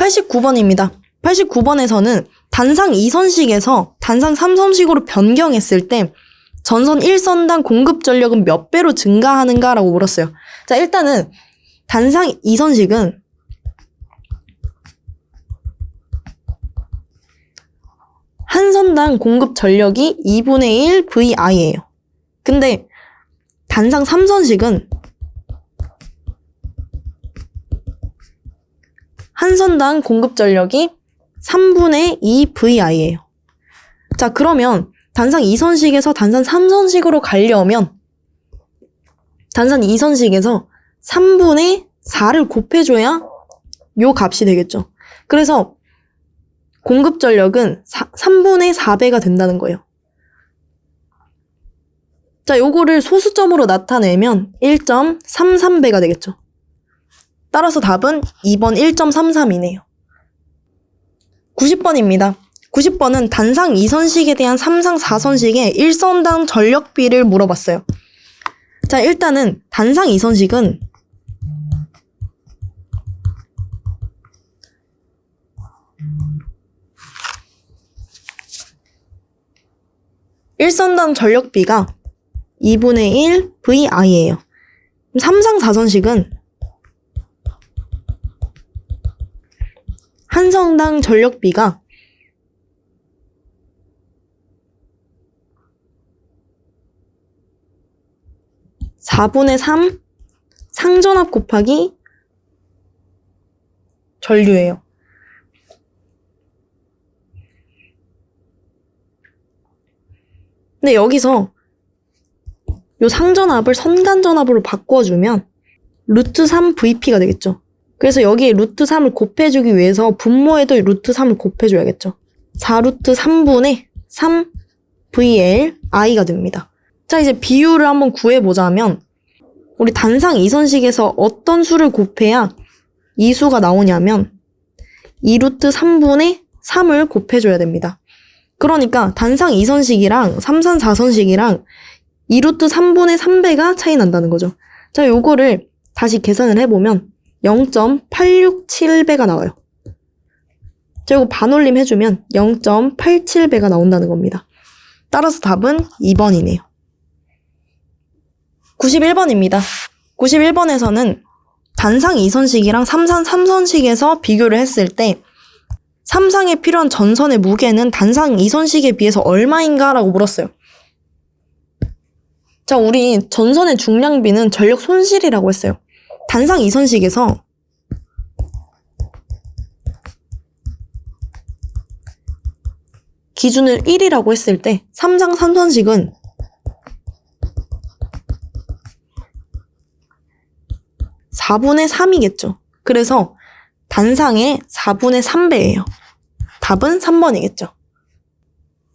89번입니다. 89번에서는 단상 2선식에서 단상 3선식으로 변경했을 때 전선 1선당 공급 전력은 몇 배로 증가하는가 라고 물었어요. 자, 일단은 단상 2선식은 한 선당 공급 전력이 2분의 1 VI예요. 근데 단상 3선식은 한 선당 공급 전력이 3분의 2 VI예요. 자, 그러면 단상 2선식에서 단상 3선식으로 가려면 단상 2선식에서 3분의 4를 곱해줘야 요 값이 되겠죠. 그래서 공급 전력은 3분의 4배가 된다는 거예요. 자, 요거를 소수점으로 나타내면 1.33배가 되겠죠. 따라서 답은 2번 1.33이네요. 90번입니다. 90번은 단상 2선식에 대한 3상 4선식의 1선당 전력비를 물어봤어요. 자, 일단은 단상 2선식은 일선당 전력비가 2분의 1 VI예요. 3상 4선식은 한 성당 전력비가 4분의 3 상전압 곱하기 전류예요. 근데 여기서 요 상전압을 선간전압으로 바꿔주면 루트 3VP가 되겠죠. 그래서 여기에 루트 3을 곱해주기 위해서 분모에도 루트 3을 곱해줘야겠죠. 4루트 3분의 3 VL I가 됩니다. 자, 이제 비율을 한번 구해보자면 우리 단상 2선식에서 어떤 수를 곱해야 이 수가 나오냐면 2루트 3분의 3을 곱해줘야 됩니다. 그러니까 단상 2선식이랑 3산 4선식이랑 2루트 3분의 3배가 차이 난다는 거죠. 자, 요거를 다시 계산을 해보면 0.867배가 나와요. 자, 이거 반올림 해주면 0.87배가 나온다는 겁니다. 따라서 답은 2번이네요. 91번입니다. 91번에서는 단상 2선식이랑 3산 3선식에서 비교를 했을 때 3상에 필요한 전선의 무게는 단상 2선식에 비해서 얼마인가? 라고 물었어요. 자, 우리 전선의 중량비는 전력 손실이라고 했어요. 단상 2선식에서 기준을 1이라고 했을 때 3상 3선식은 4분의 3이겠죠. 그래서 단상의 4분의 3배예요. 답은 3번이겠죠.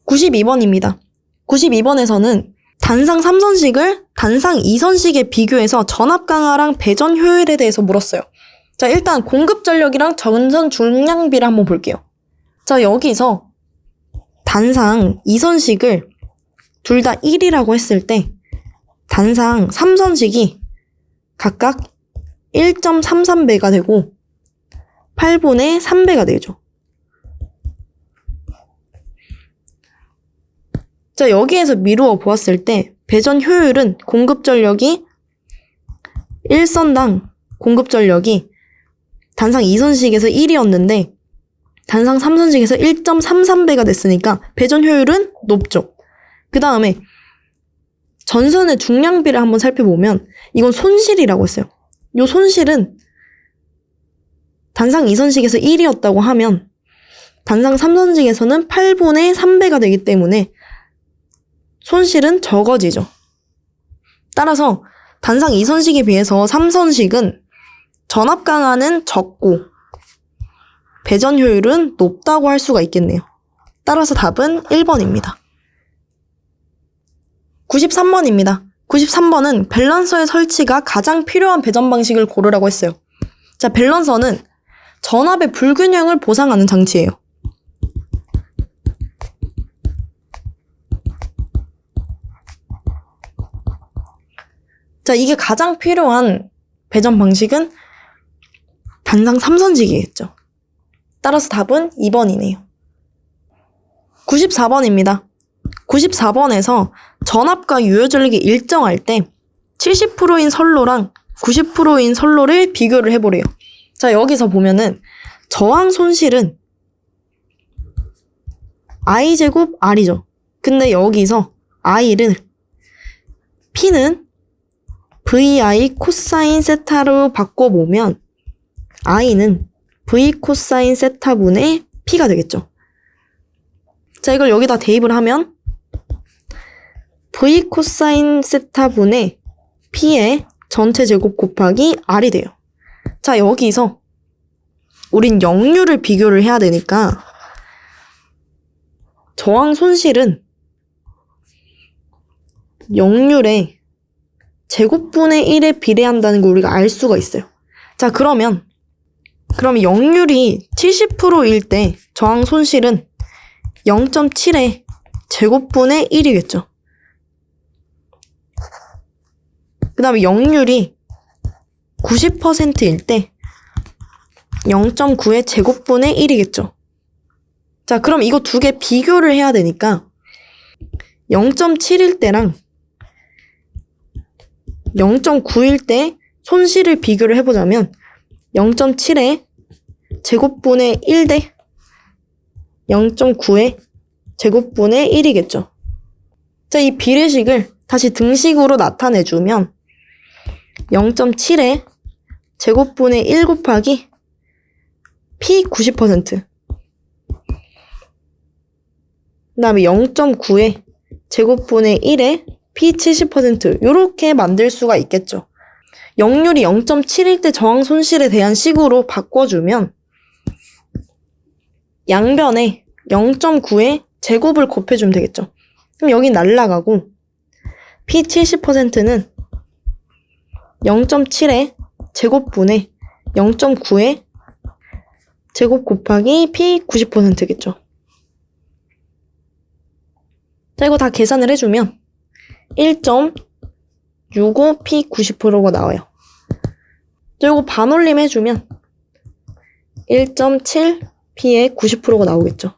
92번입니다. 92번에서는 단상 3선식을 단상 2선식에 비교해서 전압 강화랑 배전 효율에 대해서 물었어요. 자, 일단 공급 전력이랑 전선 중량비를 한번 볼게요. 자, 여기서 단상 2선식을 둘 다 1이라고 했을 때 단상 3선식이 각각 1.33배가 되고 8분의 3배가 되죠. 자, 여기에서 미루어 보았을 때 배전 효율은 공급 전력이 1선당 공급 전력이 단상 2선식에서 1이었는데 단상 3선식에서 1.33배가 됐으니까 배전 효율은 높죠. 그 다음에 전선의 중량비를 한번 살펴보면 이건 손실이라고 했어요. 이 손실은 단상 2선식에서 1이었다고 하면 단상 3선식에서는 8분의 3배가 되기 때문에 손실은 적어지죠. 따라서 단상 2선식에 비해서 3선식은 전압 강화는 적고 배전 효율은 높다고 할 수가 있겠네요. 따라서 답은 1번입니다. 93번입니다. 93번은 밸런서의 설치가 가장 필요한 배전 방식을 고르라고 했어요. 자, 밸런서는 전압의 불균형을 보상하는 장치예요. 자, 이게 가장 필요한 배전 방식은 단상 3선식이겠죠. 따라서 답은 2번이네요. 94번입니다. 94번에서 전압과 유효 전력이 일정할 때 70%인 선로랑 90%인 선로를 비교를 해보래요. 자, 여기서 보면은 저항 손실은 I제곱 R이죠. 근데 여기서 I를 P는 VI 코사인 세타로 바꿔보면 I는 V 코사인 세타분의 P가 되겠죠. 자, 이걸 여기다 대입을 하면 V 코사인 세타분의 P의 전체 제곱 곱하기 R이 돼요. 자, 여기서 우린 역류를 비교를 해야 되니까 저항 손실은 역률의 제곱분의 1에 비례한다는 걸 우리가 알 수가 있어요. 자, 그럼 역률이 70%일 때 저항 손실은 0.7의 제곱분의 1이겠죠. 그 다음에 역률이 90%일 때 0.9의 제곱분의 1이겠죠. 자, 그럼 이거 두 개 비교를 해야 되니까 0.7일 때랑 0.9일 때 손실을 비교를 해보자면 0.7의 제곱분의 1 대 0.9의 제곱분의 1이겠죠. 자, 이 비례식을 다시 등식으로 나타내주면 0.7의 제곱분의 1 곱하기 P 90%, 그 다음에 0.9의 제곱분의 1에 P 70% 이렇게 만들 수가 있겠죠. 역률이 0.7일 때 저항 손실에 대한 식으로 바꿔주면 양변에 0.9의 제곱을 곱해주면 되겠죠. 그럼 여기 날라가고 P 70%는 0.7의 제곱분의 0.9의 제곱 곱하기 P 90%겠죠. 자, 이거 다 계산을 해주면 1.65 P 90%가 나와요. 자, 이거 반올림 해주면 1.7 P의 90%가 나오겠죠.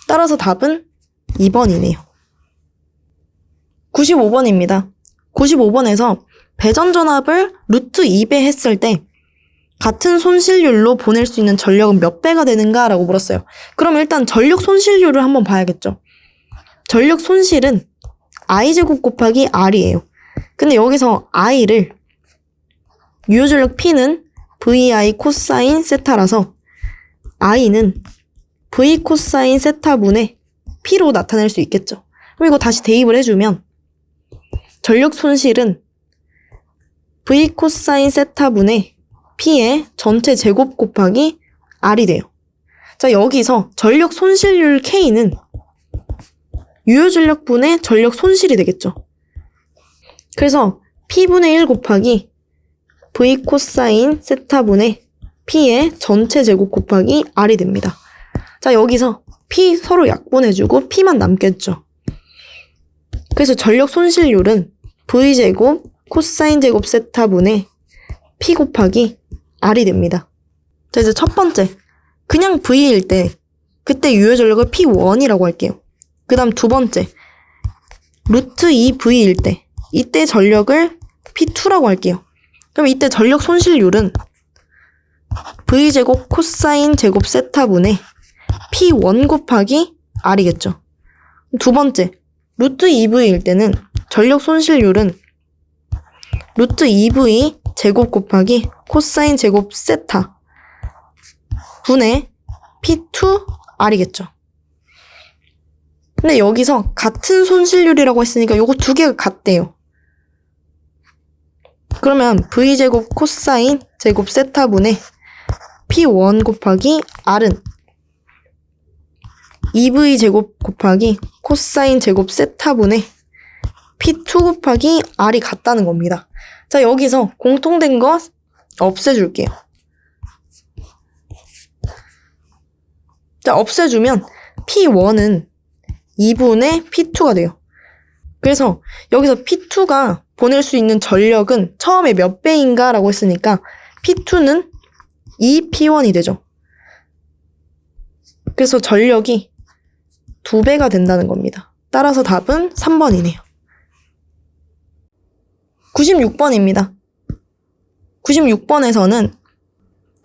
따라서 답은 2번이네요. 95번입니다. 95번에서 배전 전압을 루트 2배 했을 때 같은 손실률로 보낼 수 있는 전력은 몇 배가 되는가? 라고 물었어요. 그럼 일단 전력 손실률을 한번 봐야겠죠. 전력 손실은 I제곱 곱하기 R이에요. 근데 여기서 I를 유효전력 P는 VI 코사인 세타라서 I는 V 코사인 세타분의 P로 나타낼 수 있겠죠. 그럼 이거 다시 대입을 해주면 전력 손실은 V 코사인 세타분의 P의 전체 제곱 곱하기 R이 돼요. 자, 여기서 전력 손실률 K는 유효전력분의 전력 손실이 되겠죠. 그래서 P분의 1 곱하기 V 코사인 세타분의 P의 전체 제곱 곱하기 R이 됩니다. 자, 여기서 P 서로 약분해주고 P만 남겠죠. 그래서 전력 손실률은 V제곱 코사인 제곱 세타분의 P 곱하기 R이 됩니다. 자, 이제 첫 번째. 그냥 V일 때 그때 유효전력을 P1이라고 할게요. 그 다음 두 번째. 루트 2V일 때 이때 전력을 P2라고 할게요. 그럼 이때 전력 손실률은 V제곱 코사인 제곱 세타분의 P1 곱하기 R이겠죠. 두 번째. 루트 2V일 때는 전력 손실률은 루트 2V 제곱 곱하기 코사인 제곱 세타 분의 P2R이겠죠. 근데 여기서 같은 손실률이라고 했으니까 요거 두 개가 같대요. 그러면 V제곱 코사인 제곱 세타분의 P1 곱하기 R은 2V 제곱 곱하기 코사인 제곱 세타분의 P2 곱하기 R이 같다는 겁니다. 자, 여기서 공통된 거 없애줄게요. 자, 없애주면 P1은 2분의 P2가 돼요. 그래서 여기서 P2가 보낼 수 있는 전력은 처음에 몇 배인가 라고 했으니까 P2는 2P1이 되죠. 그래서 전력이 2배가 된다는 겁니다. 따라서 답은 3번이네요. 96번입니다. 96번에서는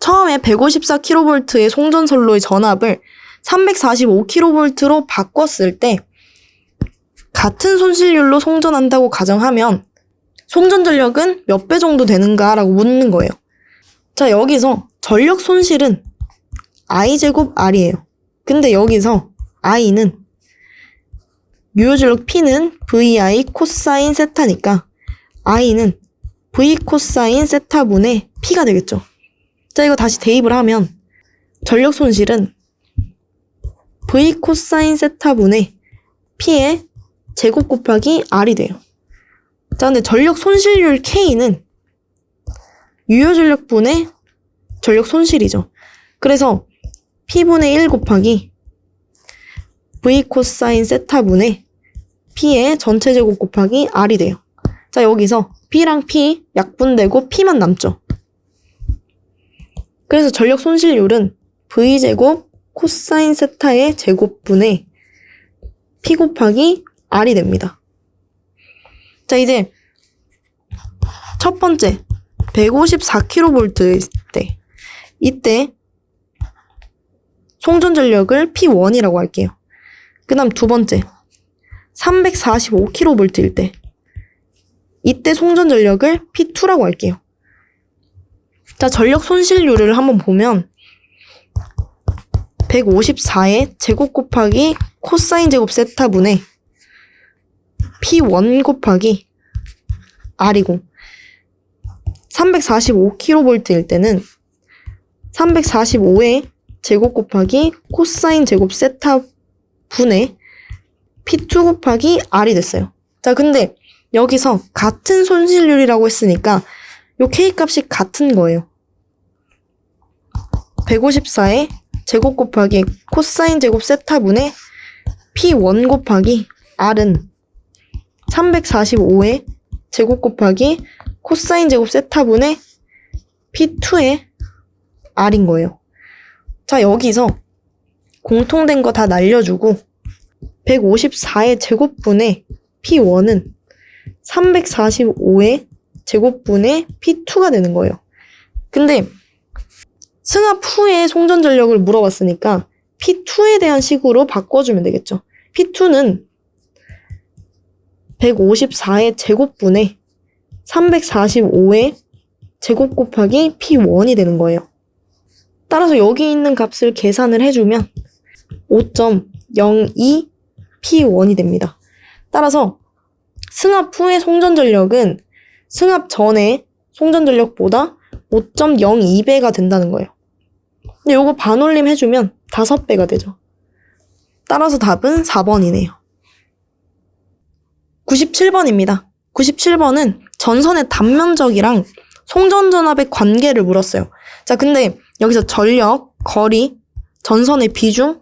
처음에 154kV의 송전선로의 전압을 345kV로 바꿨을 때 같은 손실률로 송전한다고 가정하면 송전 전력은 몇 배 정도 되는가라고 묻는 거예요. 자, 여기서 전력 손실은 I제곱 R이에요. 근데 여기서 I는 유효전력 P는 VI 코사인 세타니까 I는 V 코사인 세타분의 P가 되겠죠. 자, 이거 다시 대입을 하면 전력 손실은 V 코사인 세타분의 P의 제곱 곱하기 R이 돼요. 자, 근데 전력 손실률 K는 유효전력분의 전력 손실이죠. 그래서 P분의 1 곱하기 V 코사인 세타분의 P의 전체 제곱 곱하기 R이 돼요. 자, 여기서 P랑 P 약분되고 P만 남죠. 그래서 전력 손실률은 V제곱 코사인 세타의 제곱분의 P 곱하기 R이 됩니다. 자, 이제 첫 번째 154kV일 때 이때 송전 전력을 P1이라고 할게요. 그 다음 두 번째 345kV일 때 이때 송전 전력을 P2라고 할게요. 자, 전력 손실률을 한번 보면 154의 제곱 곱하기 코사인 제곱 세타분의 P1 곱하기 R이고 345kV일 때는 345의 제곱 곱하기 코사인 제곱 세타분의 P2 곱하기 R이 됐어요. 자, 근데 여기서 같은 손실률이라고 했으니까 요 K값이 같은 거예요. 154의 제곱 곱하기 코사인 제곱 세타분의 P1 곱하기 R은 345의 제곱 곱하기 코사인 제곱 세타분의 P2의 R인 거예요. 자, 여기서 공통된 거 다 날려주고 154의 제곱분의 P1은 345의 제곱분의 P2가 되는 거예요. 근데 승합 후에 송전 전력을 물어봤으니까 P2에 대한 식으로 바꿔주면 되겠죠. P2는 154의 제곱분의 345의 제곱 곱하기 P1이 되는 거예요. 따라서 여기 있는 값을 계산을 해주면 5.02 P1이 됩니다. 따라서 승합 후의 송전 전력은 승합 전의 송전 전력보다 5.02배가 된다는 거예요. 근데 요거 반올림 해주면 5배가 되죠. 따라서 답은 4번이네요. 97번입니다. 97번은 전선의 단면적이랑 송전 전압의 관계를 물었어요. 자, 근데 여기서 전력, 거리, 전선의 비중,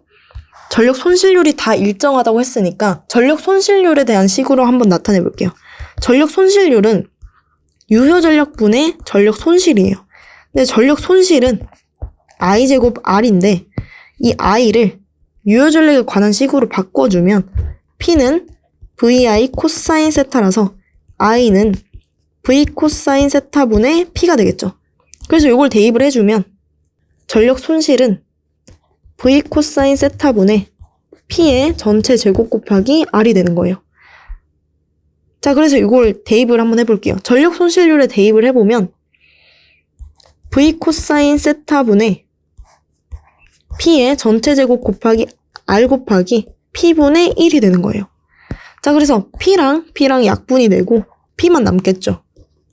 전력 손실률이 다 일정하다고 했으니까 전력 손실률에 대한 식으로 한번 나타내 볼게요. 전력 손실률은 유효 전력분의 전력 손실이에요. 근데 전력 손실은 I제곱 R인데 이 I를 유효 전력에 관한 식으로 바꿔주면 P는 VI 코사인 세타라서 I는 V 코사인 세타분의 P가 되겠죠. 그래서 이걸 대입을 해주면 전력 손실은 V 코사인 세타분의 P의 전체 제곱 곱하기 R이 되는 거예요. 자, 그래서 이걸 대입을 한번 해볼게요. 전력 손실률에 대입을 해보면 V 코사인 세타분의 P의 전체 제곱 곱하기 R 곱하기 P분의 1이 되는 거예요. 자, 그래서 P랑 약분이 되고 P만 남겠죠.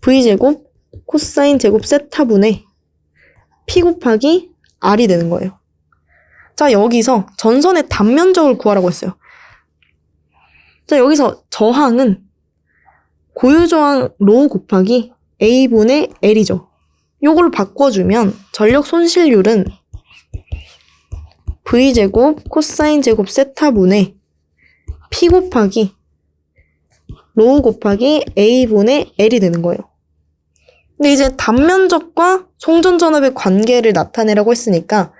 V제곱 코사인 제곱 세타분의 P 곱하기 R이 되는 거예요. 자, 여기서 전선의 단면적을 구하라고 했어요. 자, 여기서 저항은 고유저항 로 곱하기 A분의 L이죠. 요걸 바꿔주면 전력 손실률은 V제곱 코사인 제곱 세타분의 P 곱하기 로 곱하기 A분의 L이 되는 거예요. 근데 이제 단면적과 송전 전압의 관계를 나타내라고 했으니까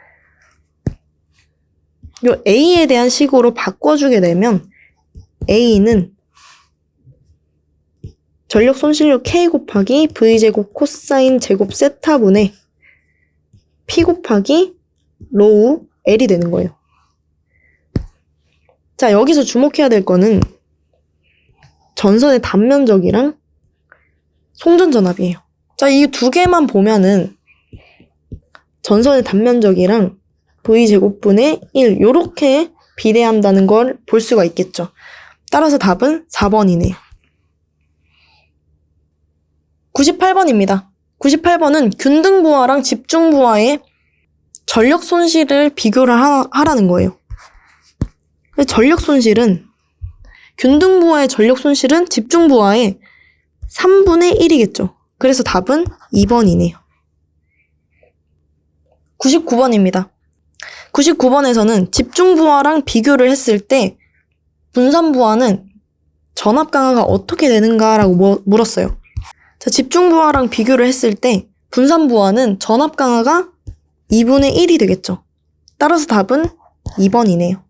요 A에 대한 식으로 바꿔주게 되면 A는 전력 손실률 K 곱하기 V제곱 코사인 제곱 세타분의 P 곱하기 로우 L이 되는 거예요. 자, 여기서 주목해야 될 거는 전선의 단면적이랑 송전전압이에요. 자, 이 두 개만 보면은 전선의 단면적이랑 V제곱분의 1 요렇게 비례한다는 걸 볼 수가 있겠죠. 따라서 답은 4번이네요. 98번입니다. 98번은 균등부하랑 집중부하의 전력 손실을 비교를 하라는 거예요. 전력 손실은 균등부하의 전력 손실은 집중부하의 3분의 1이겠죠. 그래서 답은 2번이네요. 99번입니다. 99번에서는 집중부하랑 비교를 했을 때 분산부하는 전압 강화가 어떻게 되는가라고 물었어요. 자, 집중부하랑 비교를 했을 때 분산부하는 전압 강화가 2분의 1이 되겠죠. 따라서 답은 2번이네요.